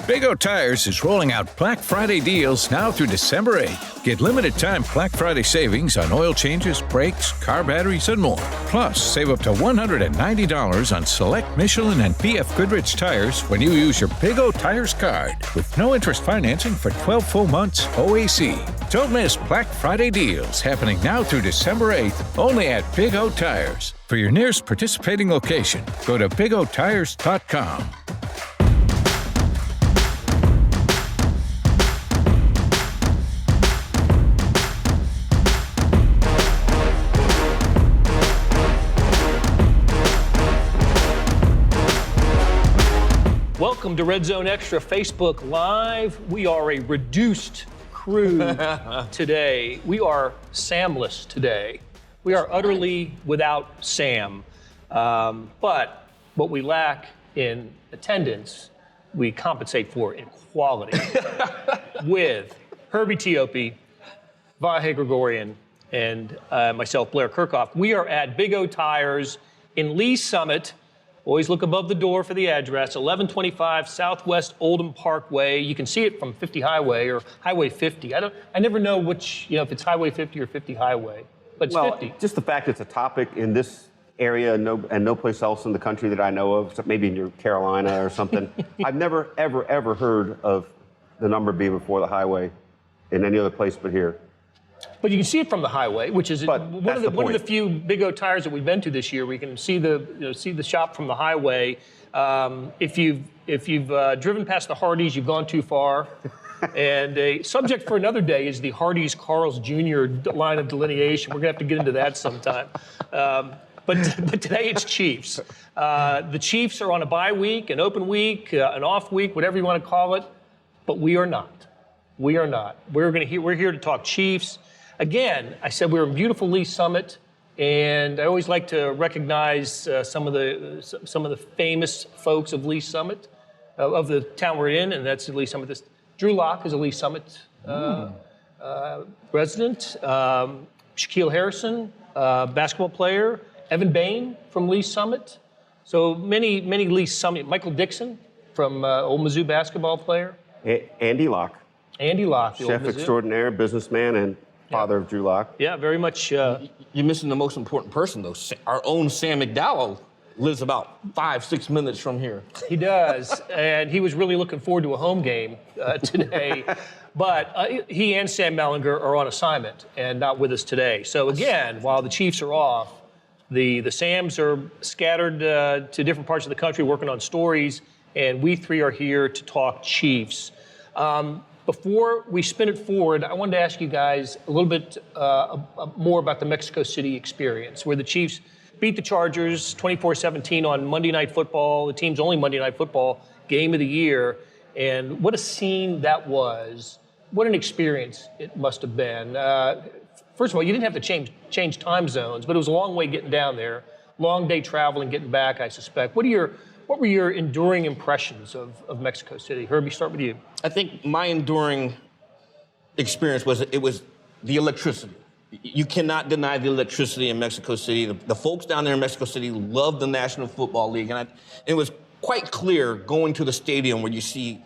Big O Tires is rolling out Black Friday deals now through December 8th. Get limited time Black Friday savings on oil changes, brakes, car batteries, and more. Plus, save up to $190 on select Michelin and BF Goodrich tires when you use your Big O Tires card with no interest financing for 12 full months OAC. Don't miss Black Friday deals happening now through December 8th only at Big O Tires. For your nearest participating location, go to bigotires.com. Welcome to Red Zone Extra Facebook Live. We are a reduced crew today. We are Samless today. We are utterly without Sam. But what we lack in attendance, we compensate for in quality with Herbie Teope, Vahe Gregorian, and myself, Blair Kirchhoff. We are at Big O Tires in Lee Summit. Always look above the door for the address, 1125 Southwest Oldham Parkway. You can see it from 50 Highway or Highway 50. I never know which, if it's Highway 50 or 50 Highway, but it's 50. Just the fact it's a topic in this area and no place else in the country that I know of, except maybe in your Carolina or something. I've never, ever heard of the number being before the highway in any other place but here. But you can see it from the highway, which is one of the few Big O Tires that we've been to this year. We can see the shop from the highway. If you've driven past the Hardee's, you've gone too far. And a subject for another day is the Hardee's Carl's Jr. line of delineation. We're gonna have to get into that sometime. But today it's Chiefs. The Chiefs are on a bye week, an open week, an off week, whatever you want to call it. But we are not. We are not. We're here to talk Chiefs. Again, I said we're in beautiful Lee Summit, and I always like to recognize some of the famous folks of Lee Summit, of the town we're in, and that's Lee Summit. Drew Lock is a Lee Summit resident. Shaquille Harrison, basketball player. Evan Bain from Lee Summit. So many Lee Summit. Michael Dixon from old Mizzou basketball player. Andy Locke. Andy Locke, chef extraordinaire, businessman, and father of Drew Lock. Yeah, very much. You're missing the most important person, though. Our own Sam McDowell lives about 5-6 minutes from here. He does, and he was really looking forward to a home game today. But he and Sam Mellinger are on assignment and not with us today. So again, while the Chiefs are off, the Sams are scattered to different parts of the country working on stories, and we three are here to talk Chiefs. Before we spin it forward, I wanted to ask you guys a little bit more about the Mexico City experience, where the Chiefs beat the Chargers 24-17 on Monday Night Football, the team's only Monday Night Football game of the year. And what a scene that was. What an experience it must have been. First of all, you didn't have to change time zones, but it was a long way getting down there. Long day traveling, getting back, I suspect. What were your enduring impressions of Mexico City? Herbie, start with you. I think my enduring experience was the electricity. You cannot deny the electricity in Mexico City. The folks down there in Mexico City love the National Football League. And it was quite clear going to the stadium where you see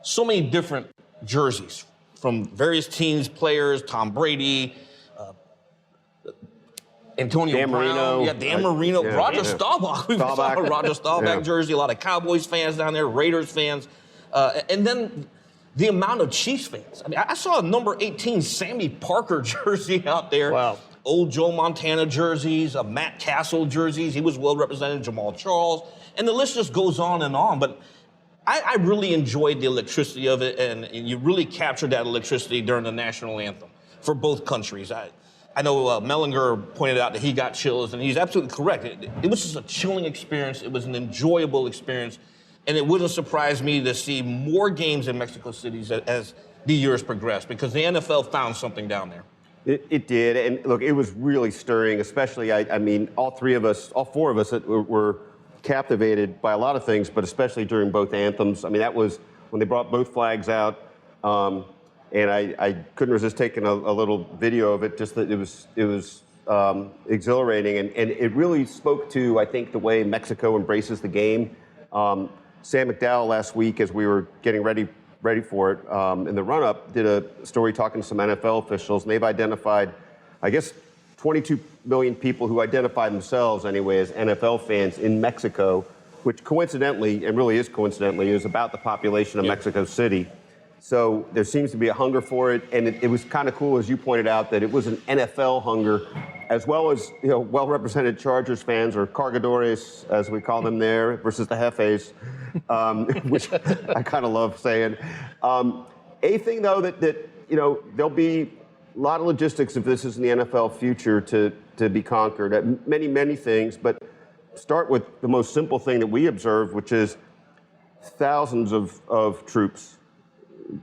so many different jerseys from various teams, players, Tom Brady, Antonio Dan Brown, Marino. Dan Marino, Roger Staubach. We saw a Roger Staubach jersey, a lot of Cowboys fans down there, Raiders fans. And then the amount of Chiefs fans. I mean, I saw a number 18 Sammy Parker jersey out there. Wow. Old Joe Montana jerseys, Matt Castle jerseys. He was well represented, Jamal Charles. And the list just goes on and on. But I really enjoyed the electricity of it, and you really captured that electricity during the national anthem for both countries. I know Mellinger pointed out that he got chills, and he's absolutely correct. It was just a chilling experience. It was an enjoyable experience, and it wouldn't surprise me to see more games in Mexico City as the years progressed, because the NFL found something down there. It did, and look, it was really stirring, especially, I mean, all four of us were captivated by a lot of things, but especially during both anthems. I mean, that was when they brought both flags out. And I couldn't resist taking a little video of it, just that it was exhilarating. And it really spoke to, I think, the way Mexico embraces the game. Sam McDowell last week, as we were getting ready for it in the run-up, did a story talking to some NFL officials, and they've identified, I guess, 22 million people who identify themselves anyway as NFL fans in Mexico, which coincidentally, and really is coincidentally, is about the population of Mexico City. So there seems to be a hunger for it, and it was kind of cool, as you pointed out, that it was an NFL hunger, as well as well-represented Chargers fans, or Cargadores, as we call them there, versus the Jefes, which I kind of love saying. A thing, though, that there'll be a lot of logistics if this is in the NFL future to be conquered. Many things, but start with the most simple thing that we observed, which is thousands of troops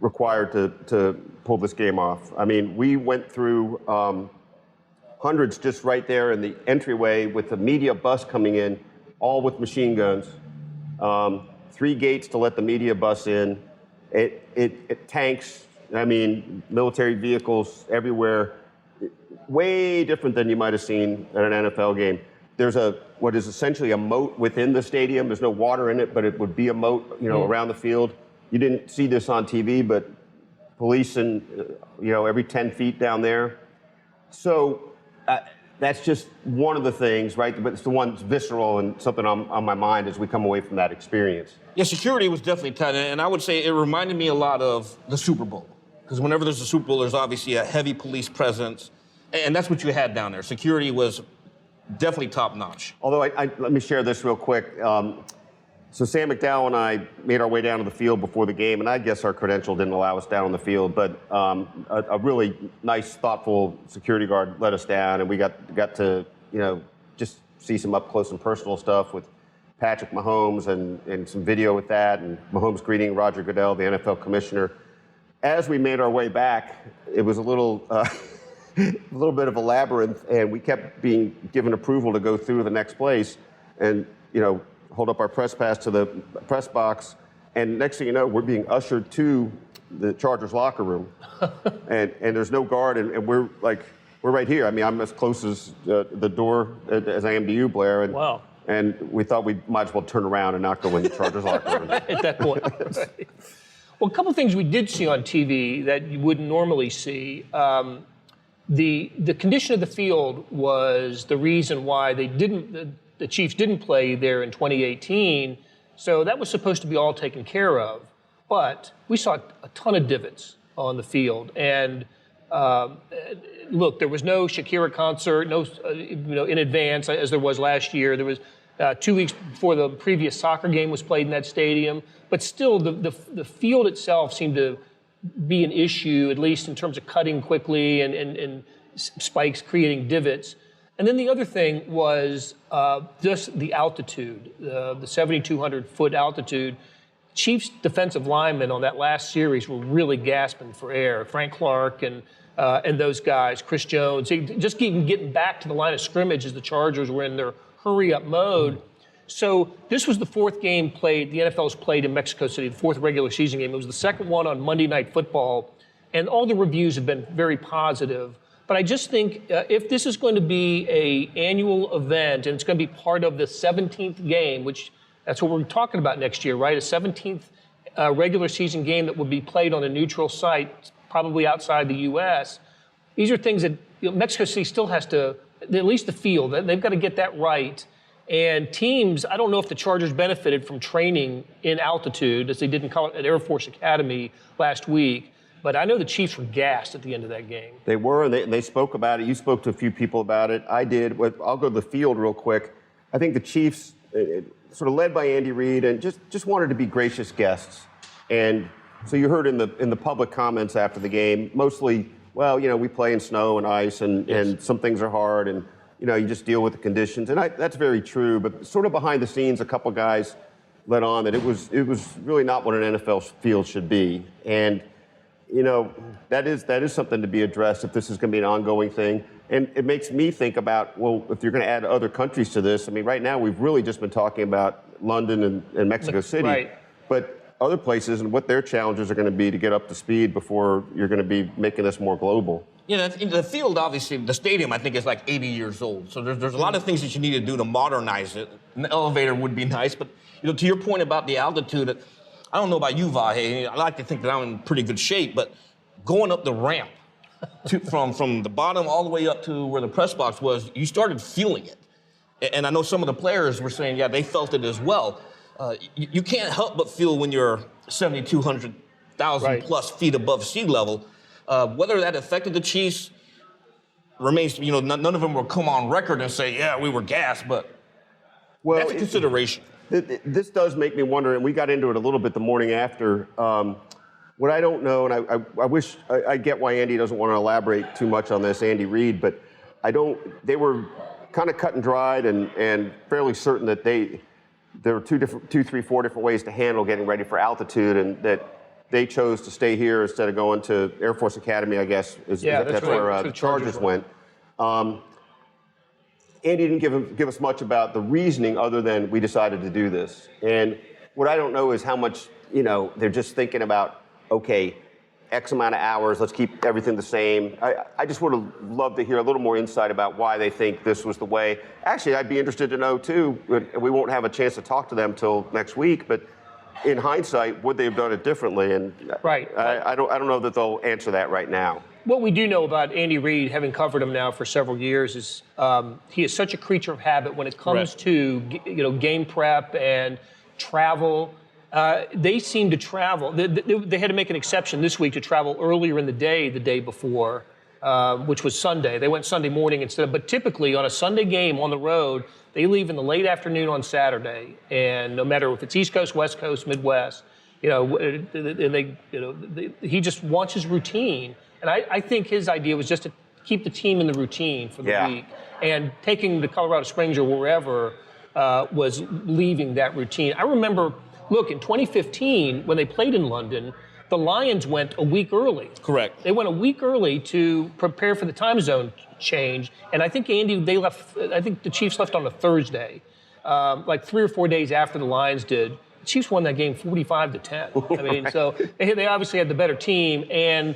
required to pull this game off. I mean, we went through hundreds just right there in the entryway with the media bus coming in, all with machine guns. 3 gates to let the media bus in. It tanks, I mean, military vehicles everywhere. Way different than you might have seen at an NFL game. There's what is essentially a moat within the stadium. There's no water in it, but it would be a moat, around the field. You didn't see this on TV, but police and every 10 feet down there. So that's just one of the things, right? But it's the one that's visceral and something on my mind as we come away from that experience. Yeah, security was definitely tight, and I would say it reminded me a lot of the Super Bowl. Because whenever there's a Super Bowl, there's obviously a heavy police presence, and that's what you had down there. Security was definitely top notch. Although let me share this real quick. So Sam McDowell and I made our way down to the field before the game, and I guess our credential didn't allow us down on the field, but a really nice, thoughtful security guard let us down, and we got to just see some up close and personal stuff with Patrick Mahomes and some video with that, and Mahomes greeting Roger Goodell, the NFL commissioner. As we made our way back, it was a little bit of a labyrinth, and we kept being given approval to go through the next place, and hold up our press pass to the press box, and next thing you know, we're being ushered to the Chargers locker room, and there's no guard, and we're right here. I mean, I'm as close as the door as I am to you, Blair. And, wow. And we thought we might as well turn around and not go in the Chargers locker room at that point. Right. Well, a couple of things we did see on TV that you wouldn't normally see. The condition of the field was the reason why the Chiefs didn't play there in 2018, so that was supposed to be all taken care of. But we saw a ton of divots on the field, and look, there was no Shakira concert, in advance as there was last year. There was 2 weeks before the previous soccer game was played in that stadium, but still, the field itself seemed to be an issue, at least in terms of cutting quickly and spikes creating divots. And then the other thing was just the altitude, the 7,200-foot altitude. Chiefs defensive linemen on that last series were really gasping for air. Frank Clark and those guys, Chris Jones, just even getting back to the line of scrimmage as the Chargers were in their hurry-up mode. So this was the 4th game played, the NFL's played in Mexico City, the 4th regular season game. It was the 2nd one on Monday Night Football, and all the reviews have been very positive. But I just think if this is going to be an annual event and it's going to be part of the 17th game, which that's what we're talking about next year, right? A 17th regular season game that will be played on a neutral site, probably outside the U.S. These are things that Mexico City still has to, at least the field, they've got to get that right. And teams, I don't know if the Chargers benefited from training in altitude as they did at Air Force Academy last week. But I know the Chiefs were gassed at the end of that game. They were, and they spoke about it. You spoke to a few people about it. I did. I'll go to the field real quick. I think the Chiefs, sort of led by Andy Reid, and just wanted to be gracious guests. And so you heard in the public comments after the game, mostly, well, we play in snow and ice, and some things are hard, and you just deal with the conditions. And that's very true. But sort of behind the scenes, a couple guys let on that it was really not what an NFL field should be. And that is something to be addressed if this is going to be an ongoing thing. And it makes me think about, well, if you're going to add other countries to this, I mean, right now we've really just been talking about London and Mexico City. Right. But other places and what their challenges are going to be to get up to speed before you're going to be making this more global. You know, the field, obviously, the stadium, I think, is like 80 years old. So there's a lot of things that you need to do to modernize it. An elevator would be nice, but to your point about the altitude, I don't know about you, Vahe. I like to think that I'm in pretty good shape, but going up the ramp from the bottom all the way up to where the press box was, you started feeling it. And I know some of the players were saying, yeah, they felt it as well. You can't help but feel when you're 7,200,000 plus feet above sea level. Whether that affected the Chiefs remains, none of them will come on record and say, yeah, we were gassed, but that's a consideration. This does make me wonder, and we got into it a little bit the morning after. What I don't know, and I wish, I get why Andy doesn't want to elaborate too much on this, Andy Reid, but they were kind of cut and dried and fairly certain that there were four different ways to handle getting ready for altitude, and that they chose to stay here instead of going to Air Force Academy, I guess. That's where the Chargers went. Andy didn't give us much about the reasoning other than we decided to do this. And what I don't know is how much, they're just thinking about, okay, X amount of hours, let's keep everything the same. I just would have loved to hear a little more insight about why they think this was the way. Actually, I'd be interested to know, too, we won't have a chance to talk to them till next week, but in hindsight, would they have done it differently? And I don't know that they'll answer that right now. What we do know about Andy Reid, having covered him now for several years, is he is such a creature of habit when it comes to game prep and travel. They seem to travel. They had to make an exception this week to travel earlier in the day before, which was Sunday. They went Sunday morning instead. But typically on a Sunday game on the road, they leave in the late afternoon on Saturday, and no matter if it's East Coast, West Coast, Midwest, he just wants his routine. And I think his idea was just to keep the team in the routine for the week. And taking the Colorado Springs or wherever was leaving that routine. I remember, look, in 2015, when they played in London, the Lions went a week early. Correct. They went a week early to prepare for the time zone change. And I think, Andy, I think the Chiefs left on a Thursday, like 3 or 4 days after the Lions did. The Chiefs won that game 45-10. I mean, so they obviously had the better team, and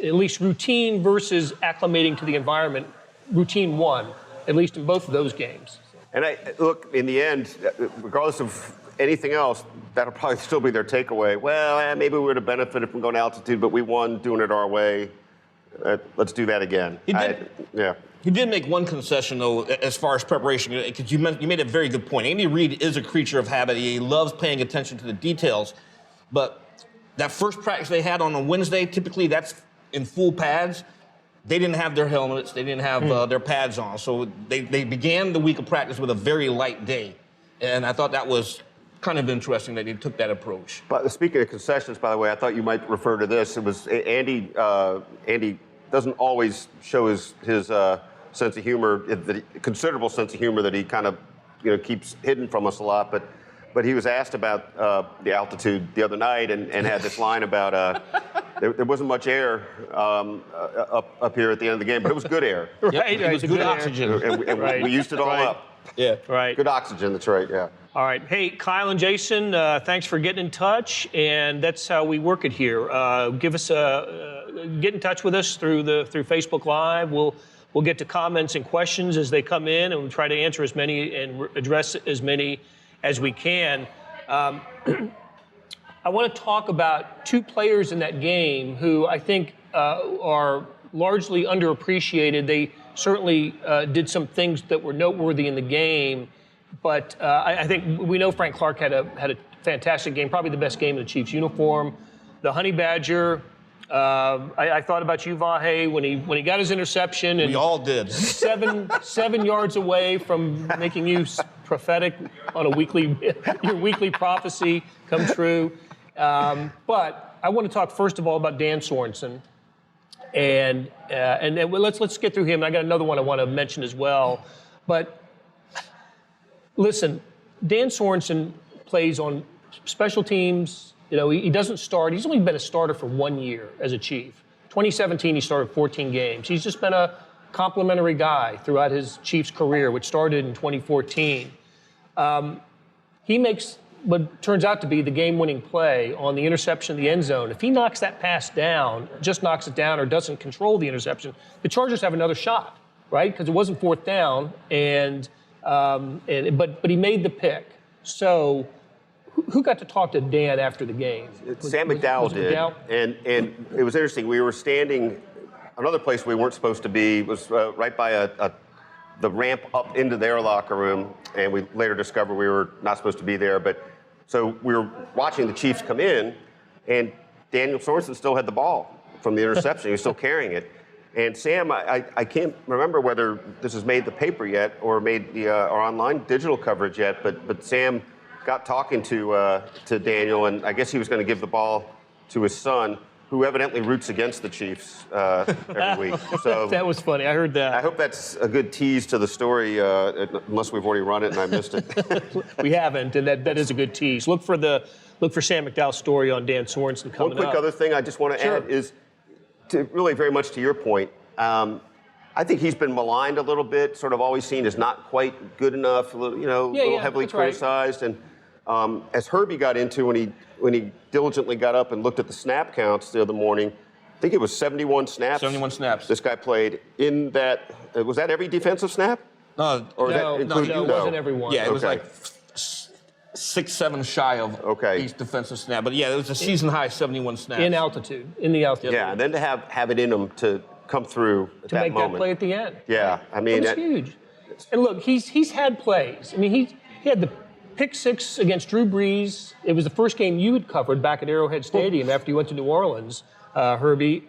at least routine versus acclimating to the environment, routine won, at least in both of those games. And look, in the end, regardless of anything else, that'll probably still be their takeaway. Well, maybe we would have benefited from going to altitude, but we won doing it our way. Let's do that again. He did make one concession, though, as far as preparation, because you made a very good point. Andy Reid is a creature of habit. He loves paying attention to the details. But that first practice they had on a Wednesday, typically that's in full pads. They didn't have their helmets. They didn't have their pads on. So they began the week of practice with a very light day. And I thought that was kind of interesting that he took that approach. But speaking of concessions, by the way, I thought you might refer to this. It was Andy. Andy doesn't always show his sense of humor, the considerable sense of humor that he kind of keeps hidden from us a lot. But he was asked about the altitude the other night and had this line about there wasn't much air up here at the end of the game, but it was good air. It was good oxygen. And we used it all up. Yeah. Right. Good oxygen, that's right, yeah. All right. Hey, Kyle and Jason, thanks for getting in touch, and that's how we work it here. Get in touch with us through Facebook Live. We'll get to comments and questions as they come in, and we'll try to answer as many and address as many as we can. I want to talk about two players in that game who I think are largely underappreciated. They certainly did some things that were noteworthy in the game, but I think we know Frank Clark had a fantastic game, probably the best game in the Chiefs uniform. The Honey Badger. I thought about you, Vahe, when he got his interception. And we all did. seven yards away from making you prophetic on your weekly prophecy come true. But I want to talk first of all about Dan Sorensen, and then let's get through him. I got another one I want to mention as well. But listen, Dan Sorensen plays on special teams. He doesn't start. He's only been a starter for 1 year as a Chief. 2017, he started 14 games. He's just been a complimentary guy throughout his Chiefs career, which started in 2014. He makes what turns out to be the game-winning play on the interception in the end zone. If he knocks that pass down, just knocks it down or doesn't control the interception, the Chargers have another shot, right? Because it wasn't fourth down, but he made the pick. So who got to talk to Dan after the game? Sam McDowell did. McDowell? And it was interesting. We were standing, another place we weren't supposed to be was right by the ramp up into their locker room, and we later discovered we were not supposed to be there. But so we were watching the Chiefs come in, and Daniel Sorensen still had the ball from the interception. He was still carrying it. And Sam, I can't remember whether this has made the paper yet or made the or online digital coverage yet, but Sam got talking to Daniel, and I guess he was going to give the ball to his son, who evidently roots against the Chiefs every week. So that was funny. I heard that. I hope that's a good tease to the story, unless we've already run it and I missed it. We haven't, and that is a good tease. Look for Sam McDowell's story on Dan Sorensen coming up. One quick other thing I just want to add is, really very much to your point, I think he's been maligned a little bit, sort of always seen as not quite good enough, a little heavily criticized. Right. And as Herbie got into when he diligently got up and looked at the snap counts the other morning, I think it was 71 snaps. 71 snaps. This guy played in that. Was that every defensive snap? No, it wasn't every one. Yeah, it was like 6, 7 shy of each defensive snap. But yeah, it was a season high 71 snaps. In altitude, in the altitude. Yeah, and then to have it in him to come through at that moment. To make that play at the end. Yeah, I mean. That was huge. And look, he's had plays. I mean, he had the pick 6 against Drew Brees. It was the first game you had covered back at Arrowhead Stadium after you went to New Orleans, Herbie.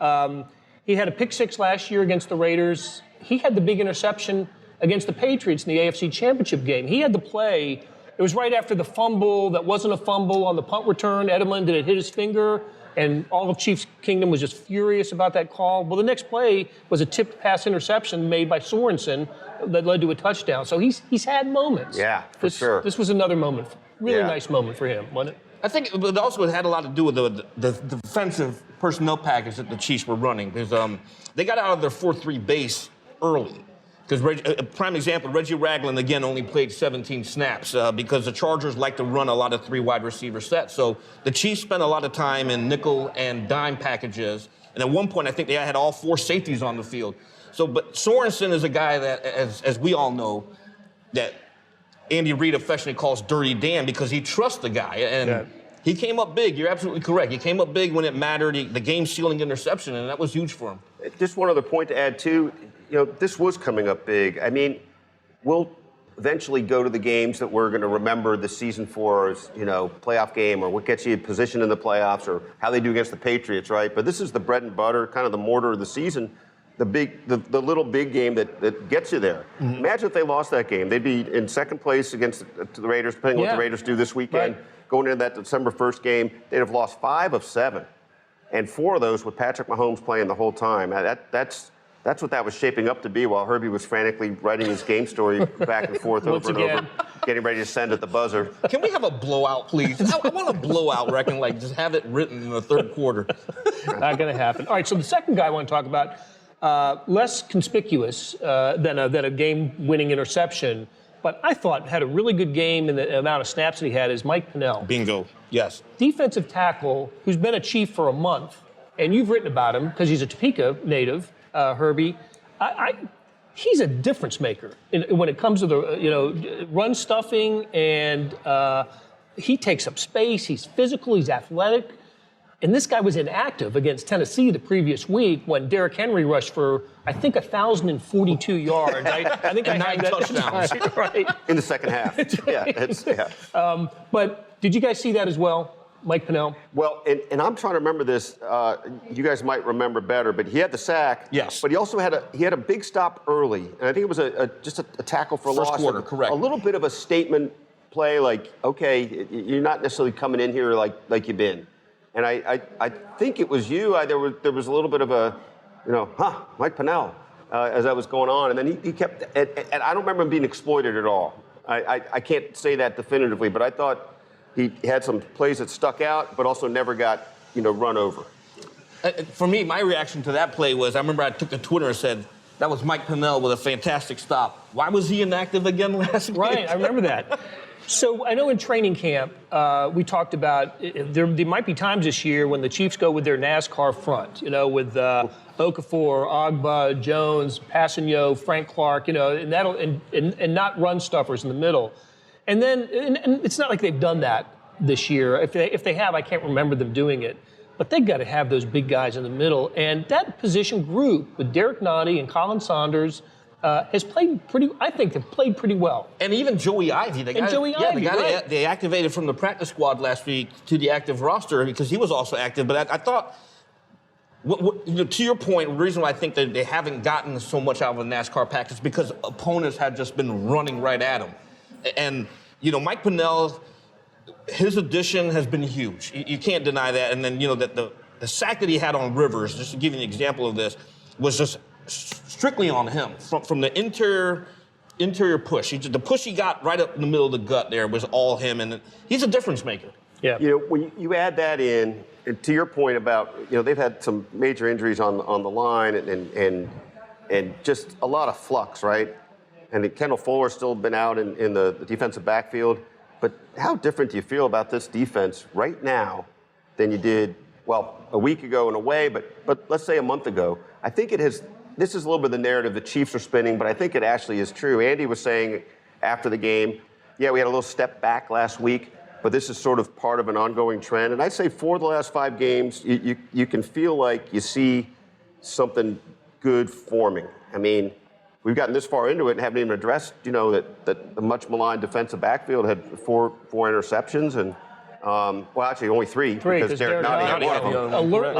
He had a pick 6 last year against the Raiders. He had the big interception against the Patriots in the AFC Championship game. He had the play. It was right after the fumble that wasn't a fumble on the punt return. Edelman had hit his finger, and all of Chiefs Kingdom was just furious about that call. Well, the next play was a tipped pass interception made by Sorensen that led to a touchdown. So he's had moments. Yeah, for sure. This was another moment, really nice moment for him, wasn't it? I think it also had a lot to do with the defensive personnel package that the Chiefs were running. Because they got out of their 4-3 base early. Because a prime example, Reggie Ragland, again, only played 17 snaps because the Chargers like to run a lot of 3 wide receiver sets. So the Chiefs spent a lot of time in nickel and dime packages. And at one point, I think they had all 4 safeties on the field. So, but Sorensen is a guy that, as we all know, that Andy Reid affectionately calls Dirty Dan because he trusts the guy. And he came up big. You're absolutely correct. He came up big when it mattered, the game-sealing interception, and that was huge for him. Just one other point to add, too. This was coming up big. I mean, we'll eventually go to the games that we're going to remember the season for as, playoff game, or what gets you positioned in the playoffs, or how they do against the Patriots, right? But this is the bread and butter, kind of the mortar of the season, the little big game that gets you there. Mm-hmm. Imagine if they lost that game. They'd be in second place against the Raiders, depending on what the Raiders do this weekend. Right. Going into that December 1st game, they'd have lost 5 of 7. And 4 of those with Patrick Mahomes playing the whole time. That's what that was shaping up to be while Herbie was frantically writing his game story back and forth over and over, getting ready to send at the buzzer. Can we have a blowout, please? I want a blowout, just have it written in the third quarter. Not going to happen. All right, so the second guy I want to talk about, less conspicuous than a game-winning interception, but I thought had a really good game in the amount of snaps that he had, is Mike Pennel. Bingo, yes. Defensive tackle who's been a Chief for a month, and you've written about him because he's a Topeka native. Herbie, he's a difference maker when it comes to the run stuffing, and he takes up space. He's physical. He's athletic, and this guy was inactive against Tennessee the previous week when Derrick Henry rushed for I think 1,042 yards. I think I 9 touchdowns. Right in the second half. Right. But did you guys see that as well? Mike Pennel? Well, and I'm trying to remember this. You guys might remember better, but he had the sack. Yes. But he also had a big stop early, and I think it was just a tackle for loss. First quarter, correct. A little bit of a statement play, like, okay, you're not necessarily coming in here like you've been. And I think it was you. There was a little bit of a, Mike Pennel, as that was going on, and then he kept. And I don't remember him being exploited at all. I can't say that definitively, but I thought he had some plays that stuck out, but also never got, run over. For me, my reaction to that play was, I remember I took to Twitter and said, that was Mike Pennel with a fantastic stop. Why was he inactive again last week? Right, I remember that. So I know in training camp, we talked about there might be times this year when the Chiefs go with their NASCAR front, with Okafor, Agba, Jones, Passanio, Frank Clark, and that'll and not run stuffers in the middle. And then and it's not like they've done that this year. If they have, I can't remember them doing it. But they've got to have those big guys in the middle. And that position group with Derek Nottie and Colin Saunders has played they've played pretty well. And even Joey Ivey, the guy they activated from the practice squad last week to the active roster because he was also active. But I thought, to your point, the reason why I think that they haven't gotten so much out of a NASCAR pack is because opponents had just been running right at them. And, Mike Pennell, his addition has been huge. You can't deny that. And then, the sack that he had on Rivers, just to give you an example of this, was just strictly on him from the interior push. The push he got right up in the middle of the gut there was all him, and he's a difference maker. Yeah. When you add that in, and to your point about, they've had some major injuries on the line and just a lot of flux, right? And Kendall Fuller's still been out in the defensive backfield. But how different do you feel about this defense right now than you did, a week ago in a way, but let's say a month ago? I think this is a little bit of the narrative the Chiefs are spinning, but I think it actually is true. Andy was saying after the game, we had a little step back last week, but this is sort of part of an ongoing trend. And I'd say for the last 5 games, you can feel like you see something good forming. I mean, we've gotten this far into it and haven't even addressed, that the much maligned defensive backfield had four interceptions and, actually only 3 because Derek Nottie had one of them. Alertly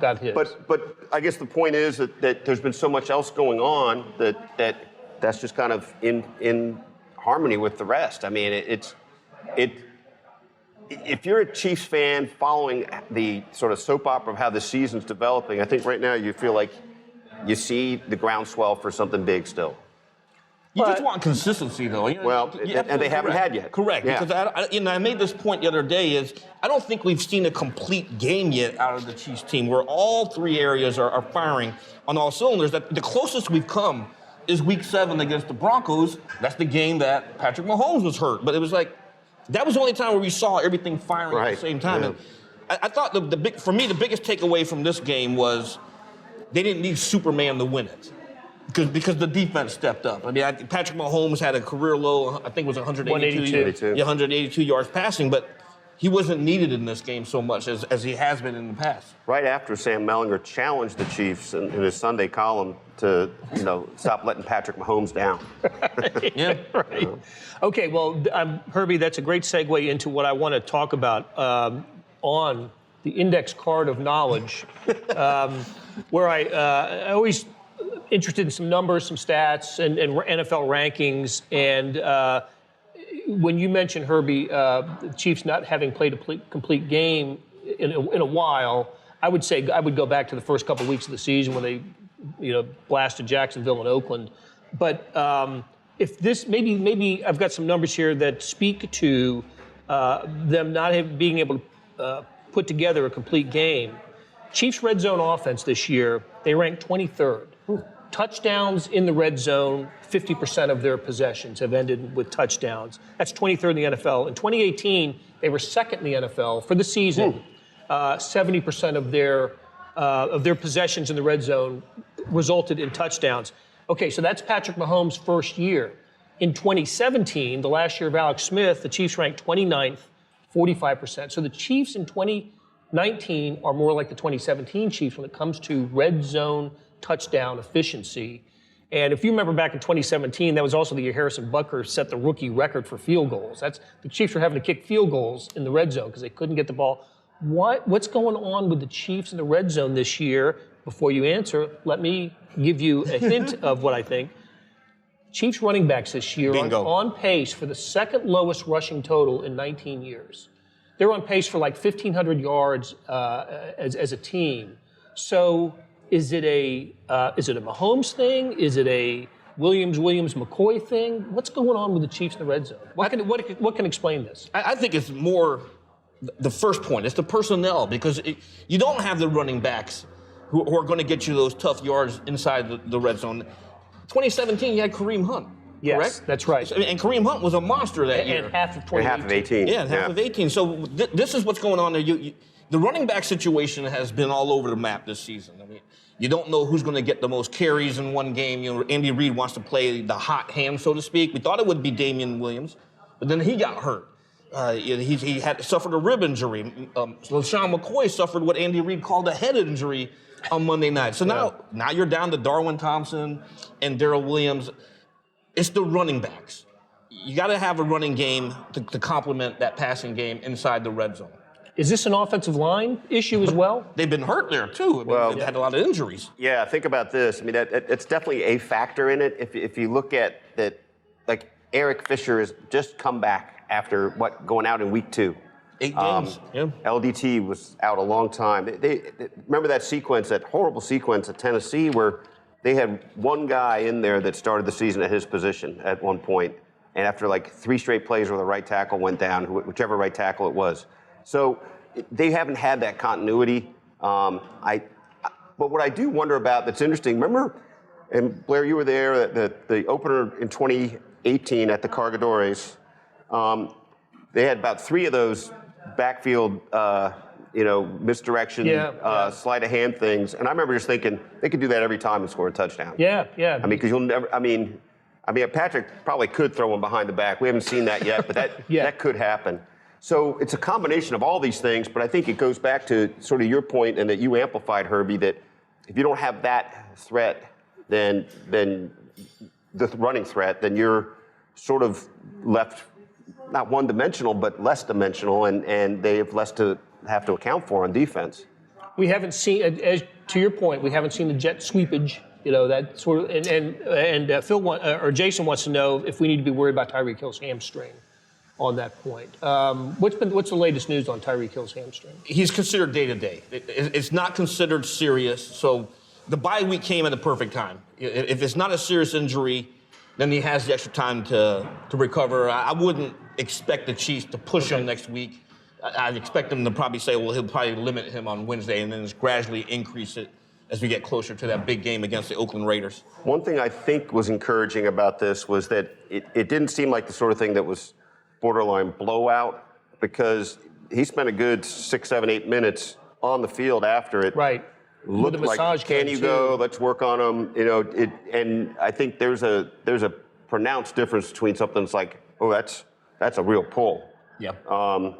got hit. But I guess the point is that there's been so much else going on that's just kind of in harmony with the rest. I mean, if you're a Chiefs fan following the sort of soap opera of how the season's developing, I think right now you feel like you see the groundswell for something big still. You just want consistency, though. And they haven't had yet. Correct. Yeah. Because I made this point the other day I don't think we've seen a complete game yet out of the Chiefs team where all 3 areas are firing on all cylinders. That the closest we've come is Week 7 against the Broncos. That's the game that Patrick Mahomes was hurt. But it was like that was the only time where we saw everything firing at the same time. Yeah. And I thought the biggest takeaway from this game was they didn't need Superman to win it. Because the defense stepped up. I mean, Patrick Mahomes had a career low, I think it was 182 yards passing, but he wasn't needed in this game so much as he has been in the past. Right after Sam Mellinger challenged the Chiefs in his Sunday column to, stop letting Patrick Mahomes down. Yeah, right. Okay, well, Herbie, that's a great segue into what I want to talk about on the index card of knowledge, where I always interested in some numbers, some stats, and NFL rankings. And when you mentioned, Herbie, the Chiefs not having played a complete game in a while, I would say I would go back to the first couple of weeks of the season when they, blasted Jacksonville and Oakland. But if this maybe I've got some numbers here that speak to them not being able to put together a complete game. Chiefs red zone offense this year, they ranked 23rd. Touchdowns in the red zone, 50% of their possessions have ended with touchdowns. That's 23rd in the NFL. In 2018, they were second in the NFL for the season. 70% of their possessions in the red zone resulted in touchdowns. Okay, so that's Patrick Mahomes' first year. In 2017, the last year of Alex Smith, the Chiefs ranked 29th, 45%. So the Chiefs in 2019 are more like the 2017 Chiefs when it comes to red zone touchdown efficiency. And if you remember back in 2017, that was also the year Harrison Butker set the rookie record for field goals. The Chiefs were having to kick field goals in the red zone because they couldn't get the ball. What's going on with the Chiefs in the red zone this year? Before you answer, let me give you a hint of what I think. Chiefs running backs this year are on pace for the second lowest rushing total in 19 years. They're on pace for like 1,500 yards as a team. So is it a Mahomes thing? Is it a Williams-McCoy thing? What's going on with the Chiefs in the red zone? What can explain this? I think it's more the first point. It's the personnel because you don't have the running backs who are going to get you those tough yards inside the red zone. 2017, you had Kareem Hunt. Yes, correct? that's right. And Kareem Hunt was a monster that year. And half of And 2018. half of 18. Yeah, and half of 18. So this is what's going on there. The running back situation has been all over the map this season. I mean, you don't know who's going to get the most carries in one game. You know, Andy Reid wants to play the hot hand, so to speak. We thought it would be Damian Williams, but then he got hurt. He had suffered a rib injury. LaShawn McCoy suffered what Andy Reid called a head injury on Monday night. So now you're down to Darwin Thompson and Darrell Williams. It's the running backs. You got to have a running game to complement that passing game inside the red zone. Is this an offensive line issue as well? They've been hurt there too. I mean, they've had a lot of injuries. Yeah, think about this. I mean, it's definitely a factor in it. If you look at that, like Eric Fisher has just come back after going out in week 2. 8 games. LDT was out a long time. They remember that sequence, that horrible sequence at Tennessee, where they had one guy in there that started the season at his position at one point, and after like 3 straight plays where the right tackle went down, whichever right tackle it was. So they haven't had that continuity. But what I do wonder about that's interesting, remember, and Blair, you were there, the opener in 2018 at the Cargadores, they had about 3 of those backfield, misdirection, sleight of hand things. And I remember just thinking, they could do that every time and score a touchdown. Yeah. I mean, because you'll never, I mean, Patrick probably could throw one behind the back. We haven't seen that yet, but that could happen. So it's a combination of all these things, but I think it goes back to sort of your point, and that you amplified, Herbie, that if you don't have that threat, then the running threat, then you're sort of left not one-dimensional, but less dimensional, and they have less to have to account for on defense. We haven't seen, as to your point, we haven't seen the jet sweepage. You know, that sort of, and Phil Jason wants to know if we need to be worried about Tyreek Hill's hamstring. On that point, what's the latest news on Tyreek Hill's hamstring? He's considered day-to-day. It's not considered serious, so the bye week came at the perfect time. If it's not a serious injury, then he has the extra time to recover. I wouldn't expect the Chiefs to push him next week. I'd expect them to probably say, well, he'll probably limit him on Wednesday and then just gradually increase it as we get closer to that big game against the Oakland Raiders. One thing I think was encouraging about this was that it didn't seem like the sort of thing that was borderline blowout, because he spent a good 6, 7, 8 minutes on the field after it. Right. Looked like, can you go? Let's work on him. You know, and I think there's a pronounced difference between something that's like, oh, that's a real pull. Yeah.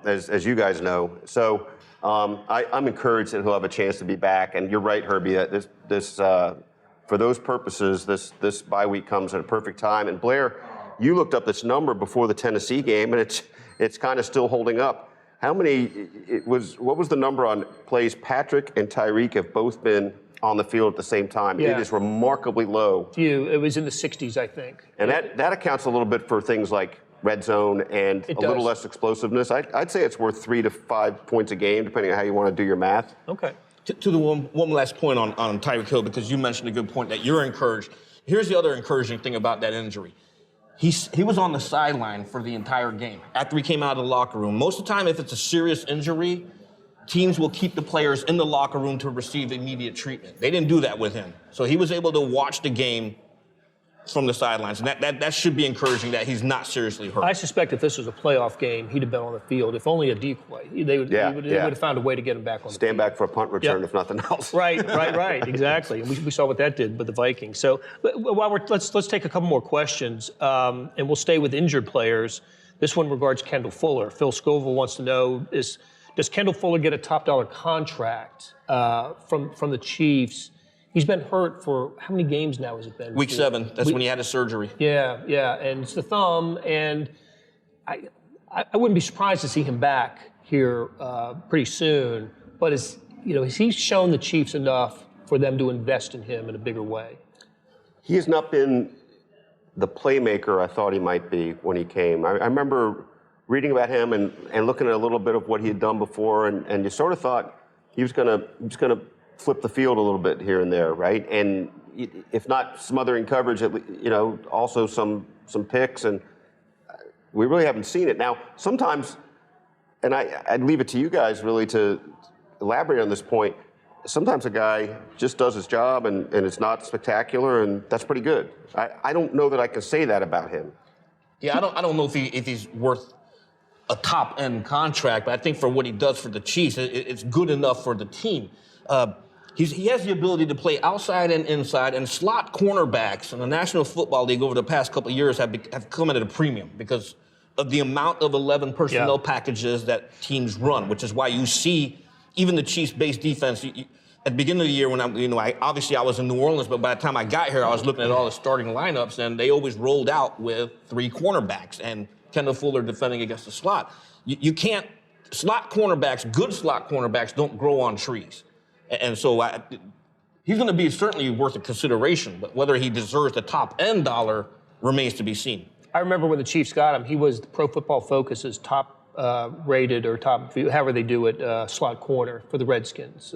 As you guys know. So I'm encouraged that he'll have a chance to be back. And you're right, Herbie, that this for those purposes, this bye week comes at a perfect time. And Blair, you looked up this number before the Tennessee game, and it's kind of still holding up. What was the number on plays Patrick and Tyreek have both been on the field at the same time? Yeah. It is remarkably low. It was in the 60s, I think. And that accounts a little bit for things like red zone and little less explosiveness. I'd say it's worth 3 to 5 points a game, depending on how you want to do your math. Okay. To the one last point on Tyreek Hill, because you mentioned a good point that you're encouraged. Here's the other encouraging thing about that injury. He was on the sideline for the entire game after he came out of the locker room. Most of the time, if it's a serious injury, teams will keep the players in the locker room to receive immediate treatment. They didn't do that with him. So he was able to watch the game from the sidelines. And that should be encouraging that he's not seriously hurt. I suspect if this was a playoff game, he'd have been on the field, if only a decoy. They would have found a way to get him back on the field. Stand back for a punt return, if nothing else. Right, exactly. And we saw what that did with the Vikings. So let's take a couple more questions, and we'll stay with injured players. This one regards Kendall Fuller. Phil Scoville wants to know, does Kendall Fuller get a top dollar contract from the Chiefs? He's been hurt for how many games now has it been? Week 7. That's when he had his surgery. Yeah, and it's the thumb, and I wouldn't be surprised to see him back here pretty soon. But has he shown the Chiefs enough for them to invest in him in a bigger way? He has not been the playmaker I thought he might be when he came. I remember reading about him and looking at a little bit of what he had done before, and you sort of thought he was gonna flip the field a little bit here and there, right? And if not smothering coverage, also some picks, and we really haven't seen it. Now, sometimes, and I'd leave it to you guys really to elaborate on this point, sometimes a guy just does his job and it's not spectacular, and that's pretty good. I don't know that I can say that about him. Yeah, I don't know if he's worth a top-end contract, but I think for what he does for the Chiefs, it's good enough for the team. He has the ability to play outside and inside, and slot cornerbacks in the National Football League over the past couple of years have come at a premium because of the amount of 11 personnel packages that teams run, which is why you see even the Chiefs' base defense. At the beginning of the year, when I was in New Orleans, but by the time I got here, I was looking at all the starting lineups, and they always rolled out with 3 cornerbacks and Kendall Fuller defending against the slot. You can't slot cornerbacks. Good slot cornerbacks don't grow on trees. And so he's going to be certainly worth a consideration, but whether he deserves the top-end dollar remains to be seen. I remember when the Chiefs got him, he was Pro Football Focus's top rated or top, however they do it, slot corner for the Redskins,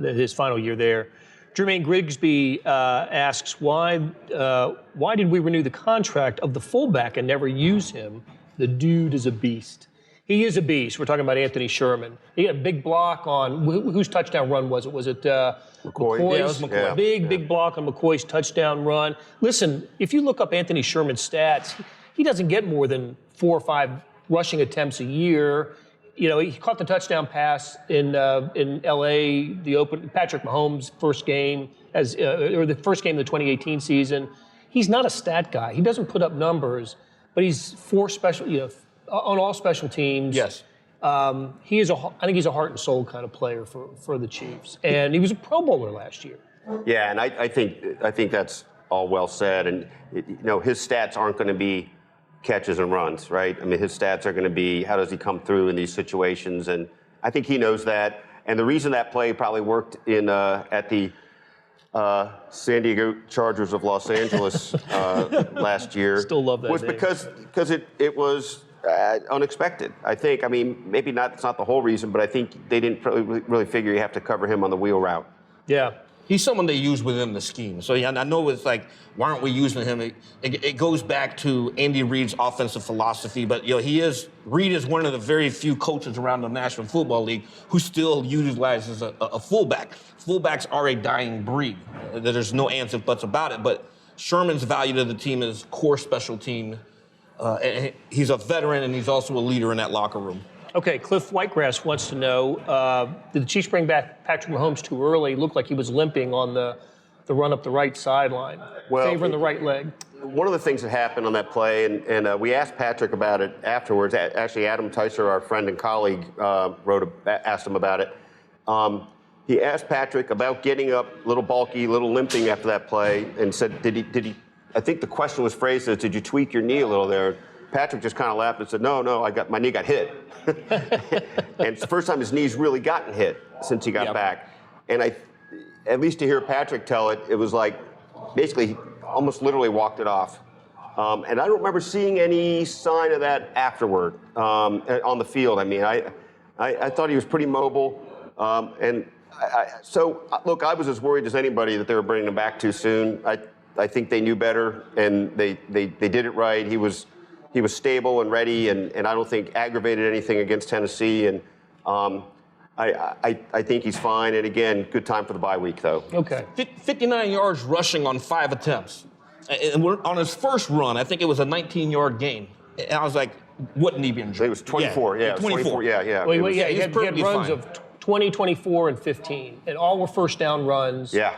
his final year there. Jermaine Grigsby asks, why did we renew the contract of the fullback and never use him? The dude is a beast. He is a beast. We're talking about Anthony Sherman. He had a big block on, whose touchdown run was it? Was it McCoy's? Yeah, it was McCoy. Yeah. Big block on McCoy's touchdown run. Listen, if you look up Anthony Sherman's stats, he doesn't get more than 4 or 5 rushing attempts a year. You know, he caught the touchdown pass in L.A., Patrick Mahomes' first game, or the first game of the 2018 season. He's not a stat guy. He doesn't put up numbers, but he's on all special teams. Yes. I think he's a heart and soul kind of player for the Chiefs. And he was a Pro Bowler last year. Yeah, and I think that's all well said. And his stats aren't going to be catches and runs, right? I mean, his stats are going to be how does he come through in these situations, and I think he knows that. And the reason that play probably worked at the San Diego Chargers of Los Angeles last year Still love that was name. because it was unexpected. I think. I mean, maybe not. It's not the whole reason, but I think they didn't really figure you have to cover him on the wheel route. Yeah. He's someone they use within the scheme. So yeah, I know it's like, why aren't we using him? It goes back to Andy Reid's offensive philosophy, but Reid is one of the very few coaches around the National Football League who still utilizes a fullback. Fullbacks are a dying breed. There's no ands and buts about it, but Sherman's value to the team is core special team. He's a veteran, and he's also a leader in that locker room. Okay, Cliff Whitegrass wants to know, did the Chiefs bring back Patrick Mahomes too early? It looked like he was limping on the run up the right sideline, favoring the right leg. One of the things that happened on that play, and we asked Patrick about it afterwards. Actually, Adam Tyser, our friend and colleague, asked him about it. He asked Patrick about getting up, little bulky, little limping after that play, and said, did he? I think the question was phrased as, did you tweak your knee a little there? Patrick just kind of laughed and said, no, my knee got hit. And it's the first time his knee's really gotten hit since he got back. And at least to hear Patrick tell it, it was like, basically, he almost literally walked it off. And I don't remember seeing any sign of that afterward on the field. I mean, I thought he was pretty mobile. So, look, I was as worried as anybody that they were bringing him back too soon. I think they knew better, and they did it right. He was stable and ready, and I don't think aggravated anything against Tennessee. And I think he's fine. And again, good time for the bye week, though. Okay. 59 yards rushing on 5 attempts. And on his first run, I think it was a 19-yard gain. And I was like, wouldn't he be injured? It was 24. Yeah, 24. Yeah. Well, he he's had perfectly runs fine. of 20, 24, and 15, and all were first down runs. Yeah.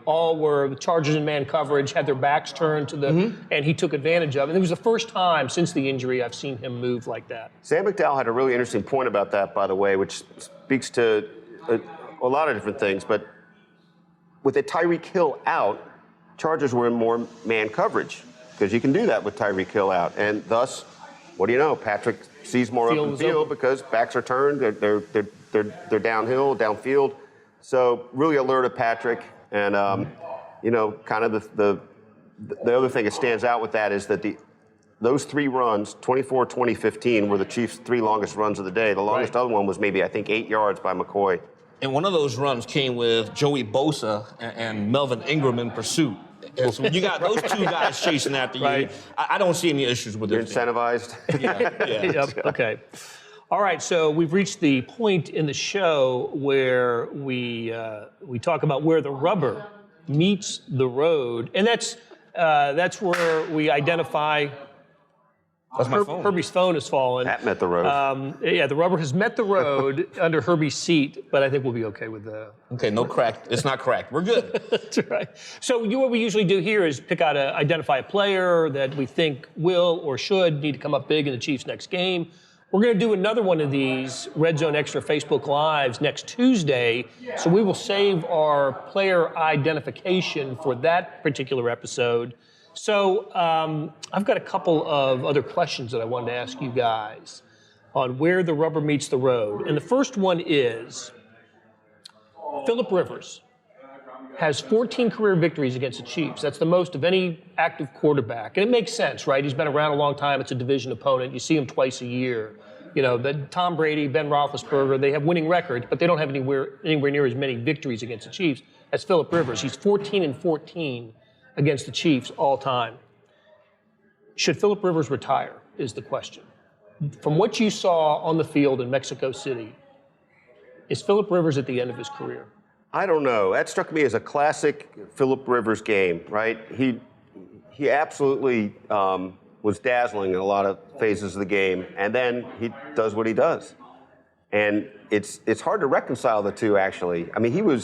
All were the Chargers in man coverage, had their backs turned to the, and he took advantage of it. It was the first time since the injury I've seen him move like that. Sam McDowell had a really interesting point about that, by the way, which speaks to a lot of different things. But with a Tyreek Hill out, Chargers were in more man coverage because you can do that with Tyreek Hill out. And thus, what do you know? Patrick sees more open field because backs are turned. They're downhill, downfield. So really alerted Patrick. And, kind of the other thing that stands out with that is that those 3 runs, 24, 20, 15, were the Chiefs' 3 longest runs of the day. The longest other one was maybe, I think, 8 yards by McCoy. And one of those runs came with Joey Bosa and Melvin Ingram in pursuit. And so when you got those 2 guys chasing after you, I don't see any issues with You're this. incentivized. Yeah. Yep. Okay. All right, so we've reached the point in the show where we talk about where the rubber meets the road, and that's where we identify. That's my phone. Herbie's phone has fallen. That met the road. Yeah, the rubber has met the road under Herbie's seat, but I think we'll be okay with that. Okay, no crack. It's not cracked. We're good. That's right. So what we usually do here is identify a player that we think will or should need to come up big in the Chiefs' next game. We're going to do another one of these Red Zone Extra Facebook Lives next Tuesday, so we will save our player identification for that particular episode. So I've got a couple of other questions that I wanted to ask you guys on where the rubber meets the road. And the first one is, Phillip Rivers has 14 career victories against the Chiefs. That's the most of any active quarterback. And it makes sense, right? He's been around a long time. It's a division opponent. You see him twice a year. You know, Tom Brady, Ben Roethlisberger, they have winning records, but they don't have anywhere near as many victories against the Chiefs as Phillip Rivers. He's 14-14 against the Chiefs all time. Should Phillip Rivers retire is the question. From what you saw on the field in Mexico City, is Phillip Rivers at the end of his career? I don't know. That struck me as a classic Phillip Rivers game, right? He absolutely was dazzling in a lot of phases of the game, and then he does what he does. And it's hard to reconcile the two, actually. I mean,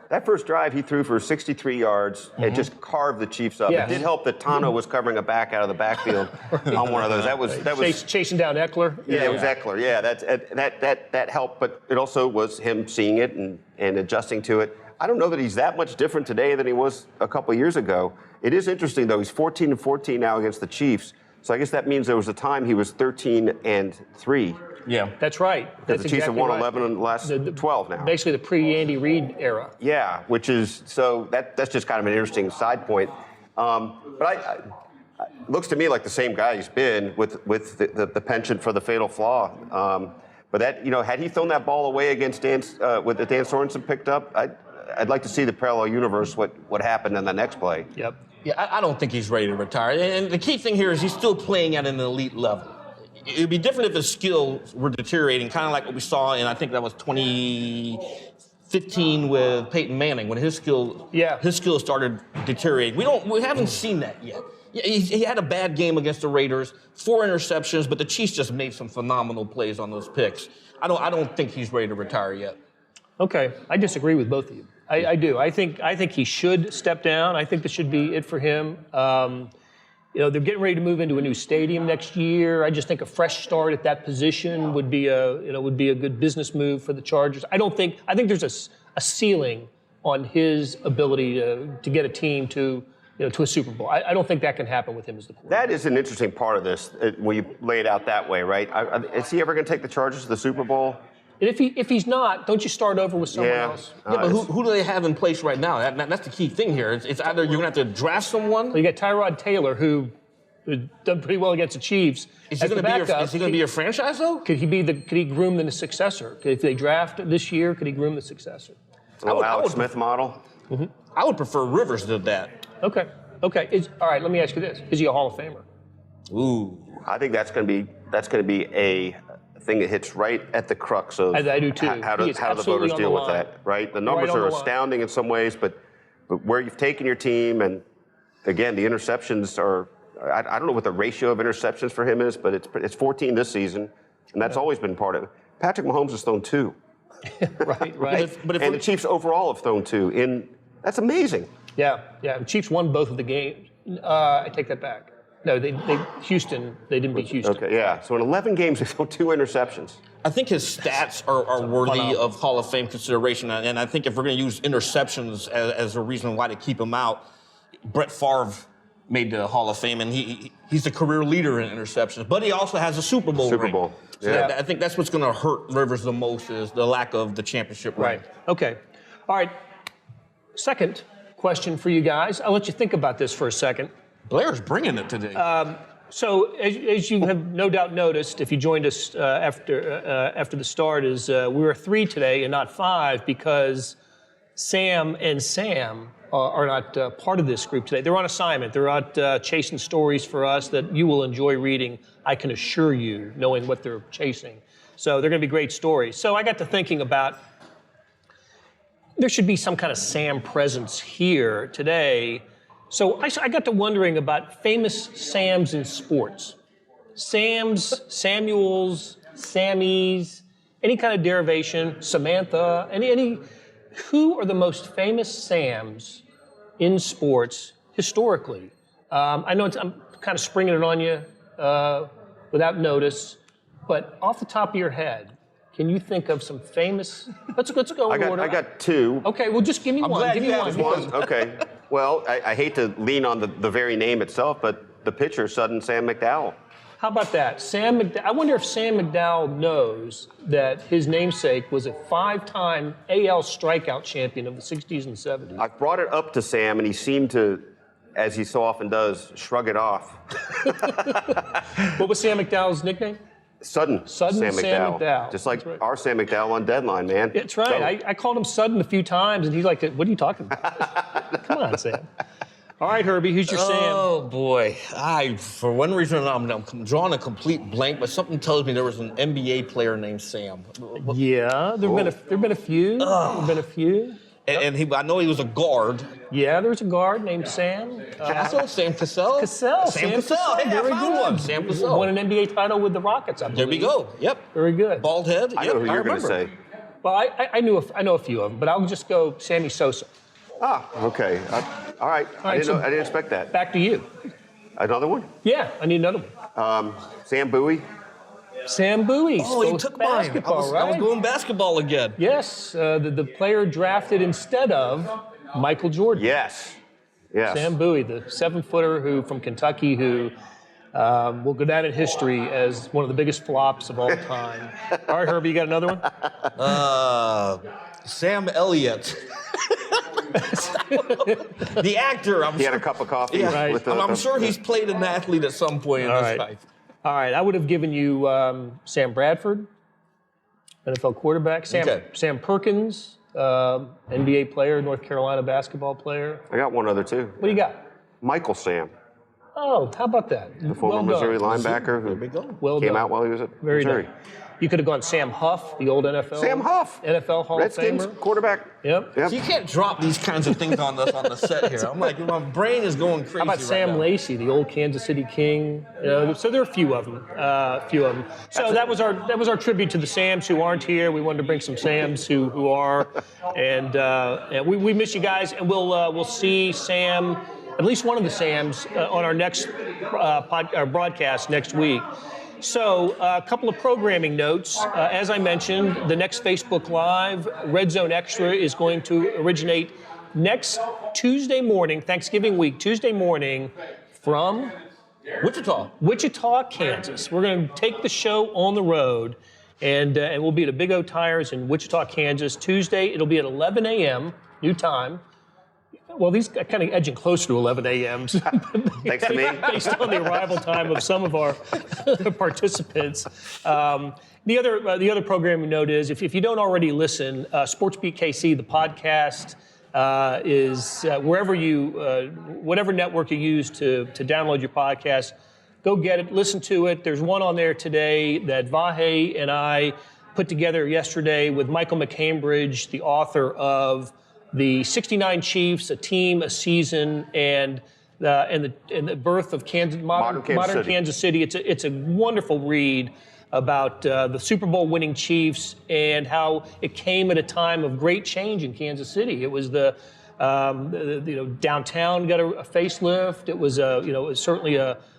that first drive, he threw for 63 yards and just carved the Chiefs up. Yes. It did help that Tano was covering a back out of the backfield on one of those. That was Chasing down Eckler? Yeah, it was Eckler. Yeah, that helped, but it also was him seeing it and adjusting to it. I don't know that he's that much different today than he was a couple of years ago. It is interesting, though. He's 14-14 now against the Chiefs. So I guess that means there was a time he was 13-3. Yeah. That's right. That's The Chiefs have exactly won right. 11 in the last 12 now. Basically the pre-Andy Reid era. Yeah, which is, so that's just kind of an interesting side point. But it looks to me like the same guy he's been with the penchant for the fatal flaw. But that, had he thrown that ball away against Dan Sorensen picked up, I'd like to see the parallel universe, what happened in the next play. Yep. Yeah, I don't think he's ready to retire. And the key thing here is he's still playing at an elite level. It would be different if his skills were deteriorating, kind of like what we saw in, I think that was 2015 with Peyton Manning, when his skills started deteriorating. We haven't seen that yet. He had a bad game against the Raiders, 4 interceptions, but the Chiefs just made some phenomenal plays on those picks. I don't think he's ready to retire yet. Okay, I disagree with both of you. I do. I think he should step down. I think this should be it for him. They're getting ready to move into a new stadium next year. I just think a fresh start at that position would be a good business move for the Chargers. I think there's a ceiling on his ability to get a team to a Super Bowl. I don't think that can happen with him as the quarterback. That is an interesting part of this when you lay it out that way, right? Is he ever going to take the Chargers to the Super Bowl? And if he's not, don't you start over with someone else? Yeah, but who do they have in place right now? That's the key thing here. It's either you're going to have to draft someone. Well, you got Tyrod Taylor, who done pretty well against the Chiefs. Is he going to be your franchise though? Could he groom the successor? If they draft this year, could he groom the successor? Alex Smith model. Mm-hmm. I would prefer Rivers did that. Okay. All right. Let me ask you this: is he a Hall of Famer? Ooh. I think that's going to be a thing that hits right at the crux of I do too. how do the voters deal with that, right? The numbers are astounding in some ways, but where you've taken your team, and again, the interceptions are, I don't know what the ratio of interceptions for him is, but it's 14 this season, and that's always been part of it. Patrick Mahomes has thrown 2. Right. And the Chiefs overall have thrown 2. That's amazing. Yeah. The Chiefs won both of the games. I take that back. No, they didn't beat Houston. Okay, yeah. So in 11 games, they throw 2 interceptions. I think his stats are worthy of Hall of Fame consideration, and I think if we're going to use interceptions as a reason why to keep him out, Brett Favre made the Hall of Fame, and he's the career leader in interceptions, but he also has a Super Bowl ring. So I think that's what's going to hurt Rivers the most is the lack of the championship ring. Right. Okay. All right. Second question for you guys. I'll let you think about this for a second. Blair's bringing it today. So, as you have no doubt noticed, if you joined us after the start, is we were 3 today and not 5 because Sam and Sam are not part of this group today. They're on assignment. They're out chasing stories for us that you will enjoy reading, I can assure you, knowing what they're chasing. So they're going to be great stories. So I got to thinking about there should be some kind of Sam presence here today. So I got to wondering about famous Sams in sports. Sams, Samuels, Sammys, any kind of derivation, Samantha, who are the most famous Sams in sports historically? I know I'm kind of springing it on you without notice, but off the top of your head, can you think of some famous? Let's go in order. I got two. Okay, well, just give me one. glad Give you me have one. One? Okay. Well, I hate to lean on the very name itself, but the pitcher, sudden Sam McDowell. How about that? Sam McDowell. I wonder if Sam McDowell knows that his namesake was a 5-time AL strikeout champion of the 60s and 70s. I brought it up to Sam, and he seemed to, as he so often does, shrug it off. What was Sam McDowell's nickname? Sudden Sam McDowell. Just like right. our Sam McDowell on Deadline, man. That's right. I called him Sudden a few times, and he's like, "What are you talking about?" Come on, Sam. All right, Herbie, who's your Sam? Oh boy, for one reason or another, I'm drawing a complete blank, but something tells me there was an NBA player named Sam. Yeah, there've been a few. There've been a few. And I know he was a guard. Yeah, there was a guard named Sam. Cassell? Sam Cassell? Cassell. Sam Cassell. Hey, I Very found good. one. Sam Cassell. Won an NBA title with the Rockets, I There believe. we go. Yep. Very good. Bald head. I know who Yep, you're going to remember. say. Well, I know a few of them, but I'll just go Sammy Sosa. Ah, okay. All right. I didn't expect that. Back to you. Another one? Yeah, I need another one. Sam Bowie. Sam Bowie. Oh, you So took mine. basketball, I was right? going basketball again. Yes, the player drafted instead of Michael Jordan. Yes. Yes. Sam Bowie, the 7-footer from Kentucky who will go down in history as one of the biggest flops of all time. All right, Herbie, you got another one? Sam Elliott. The actor. He had a cup of coffee. Yeah, Right. with I'm sure he's played an athlete at some point in All his right. life. All right, I would have given you Sam Bradford, NFL quarterback. Okay. Sam Perkins, NBA player, North Carolina basketball player. I got one other too. What do you got? Michael Sam, Oh, how about that? the former Missouri linebacker who There we go. Well came done. out while he was at Very Missouri. done. You could have gone Sam Huff, the old NFL. Sam Huff. NFL Hall Redskins of Famer. quarterback. Yep. Yep. So you can't drop these kinds of things on the set here. I'm like, my brain is going crazy. How about right Sam now. Lacey, the old Kansas City King? So there are a few of them. So that was our tribute to the Sams who aren't here. We wanted to bring some Sams who are, and we miss you guys. And we'll see Sam, at least one of the Sams, on our next broadcast next week. So a couple of programming notes. As I mentioned, the next Facebook Live, Red Zone Extra, is going to originate next Tuesday morning, Thanksgiving week, Tuesday morning, from Wichita, Kansas. We're going to take the show on the road, and we'll be at a Big O Tires in Wichita, Kansas. Tuesday, it'll be at 11 a.m., new time. Well, these are kind of edging closer to 11 a.m. Thanks to me. based on the arrival time of some of our participants. The other programming note is if you don't already listen, SportsBeat KC, the podcast, is whatever network you use to download your podcast, go get it, listen to it. There's one on there today that Vahe and I put together yesterday with Michael McCambridge, the author of the 69 Chiefs, a team, a season, and the birth of modern Kansas City. It's a wonderful read about the Super Bowl winning Chiefs and how it came at a time of great change in Kansas City. It was the downtown got a facelift. It was certainly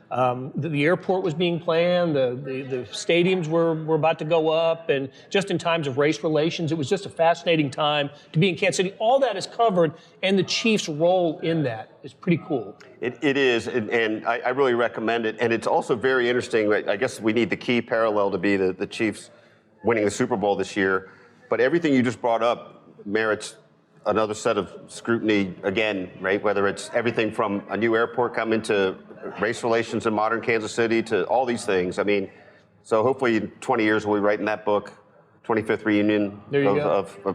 the airport was being planned. The stadiums were about to go up, and just in times of race relations, it was just a fascinating time to be in Kansas City. All that is covered, and the Chiefs' role in that is pretty cool. It is, and I really recommend it. And it's also very interesting. I guess we need the key parallel to be the Chiefs winning the Super Bowl this year. But everything you just brought up merits another set of scrutiny again, right? Whether it's everything from a new airport coming to race relations in modern Kansas City to all these things. I mean, so hopefully in 20 years we'll be writing that book, 25th reunion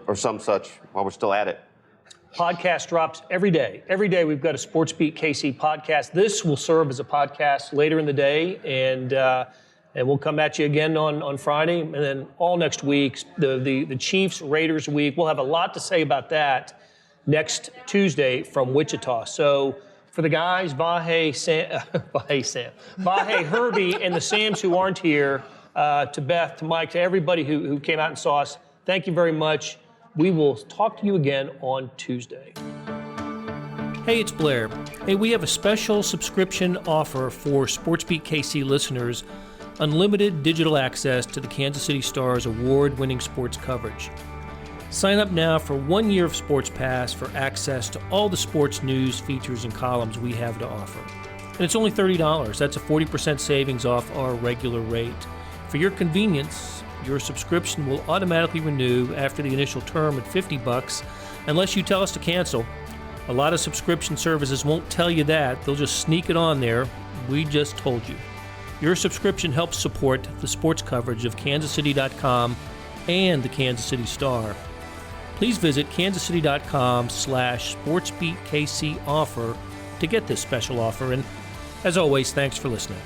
or some such while we're still at it. Podcast drops every day. Every day we've got a SportsBeat KC podcast. This will serve as a podcast later in the day, and And we'll come at you again on Friday, and then all next week, the Chiefs Raiders week. We'll have a lot to say about that next Tuesday from Wichita. So for the guys, Vahe, Herbie, and the Sams who aren't here, to Beth, to Mike, to everybody who came out and saw us, thank you very much. We will talk to you again on Tuesday. Hey, it's Blair. Hey, we have a special subscription offer for SportsBeat KC listeners. Unlimited digital access to the Kansas City Star's award-winning sports coverage. Sign up now for 1 year of Sports Pass for access to all the sports news, features, and columns we have to offer. And it's only $30. That's a 40% savings off our regular rate. For your convenience, your subscription will automatically renew after the initial term at $50 unless you tell us to cancel. A lot of subscription services won't tell you that. They'll just sneak it on there. We just told you. Your subscription helps support the sports coverage of kansascity.com and the Kansas City Star. Please visit kansascity.com/SportsBeatKC offer to get this special offer. And as always, thanks for listening.